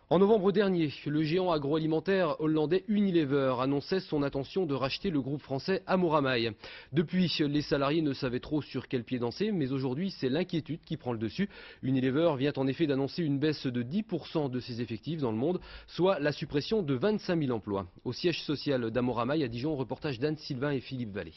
En novembre dernier, le géant agroalimentaire hollandais Unilever annonçait son intention de racheter le groupe français Amoramaï. Depuis, les salariés ne savaient trop sur quel pied danser, mais aujourd'hui c'est l'inquiétude qui prend le dessus. Unilever vient en effet d'annoncer une baisse de 10% de ses effectifs dans le monde, soit la suppression de 25 000 emplois. Au siège social d'Amoramaï à Dijon, reportage d'Anne Sylvain et Philippe Vallée.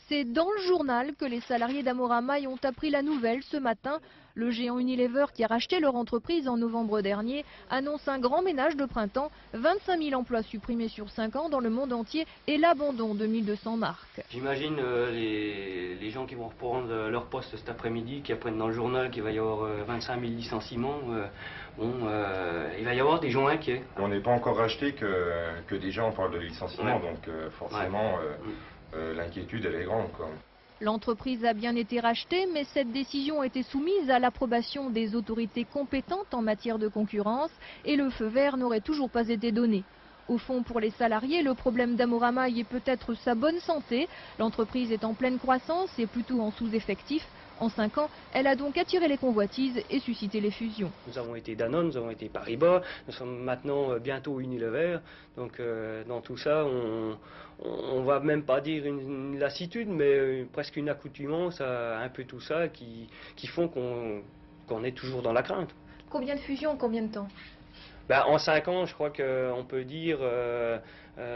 C'est dans le journal que les salariés d'Amoramaï ont appris la nouvelle ce matin. Le géant Unilever, qui a racheté leur entreprise en novembre dernier, annonce un grand ménage de printemps, 25 000 emplois supprimés sur 5 ans dans le monde entier et l'abandon de 1200 marques. J'imagine les gens qui vont reprendre leur poste cet après-midi, qui apprennent dans le journal qu'il va y avoir 25 000 licenciements. Il va y avoir des gens inquiets. On n'est pas encore racheté que déjà on parle de licenciement, donc forcément l'inquiétude elle est grande, quoi. L'entreprise a bien été rachetée, mais cette décision a été soumise à l'approbation des autorités compétentes en matière de concurrence et le feu vert n'aurait toujours pas été donné. Au fond, pour les salariés, le problème d'Amoramaï est peut-être sa bonne santé. L'entreprise est en pleine croissance et plutôt en sous-effectif. En 5 ans, elle a donc attiré les convoitises et suscité les fusions. Nous avons été Danone, nous avons été Paribas, nous sommes maintenant bientôt Unilever. Donc dans tout ça, on va même pas dire une lassitude, mais presque une accoutumance à un peu tout ça qui font qu'on est toujours dans la crainte. Combien de fusions en combien de temps ? En 5 ans, je crois qu'on peut dire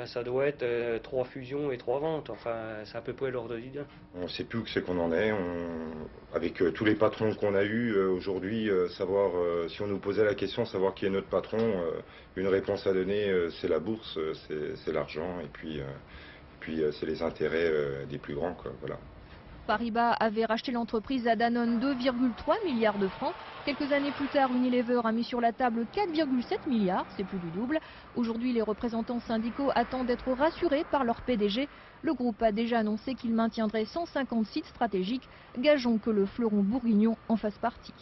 ça doit être 3 fusions et 3 ventes. Enfin, c'est à peu près l'ordre d'idée. On ne sait plus où c'est qu'on en est. Avec tous les patrons qu'on a eus aujourd'hui, savoir si on nous posait la question, savoir qui est notre patron, une réponse à donner, c'est la bourse, c'est l'argent et puis c'est les intérêts des plus grands, quoi, voilà. Paribas avait racheté l'entreprise à Danone 2,3 milliards de francs. Quelques années plus tard, Unilever a mis sur la table 4,7 milliards, c'est plus du double. Aujourd'hui, les représentants syndicaux attendent d'être rassurés par leur PDG. Le groupe a déjà annoncé qu'il maintiendrait 150 sites stratégiques. Gageons que le fleuron bourguignon en fasse partie.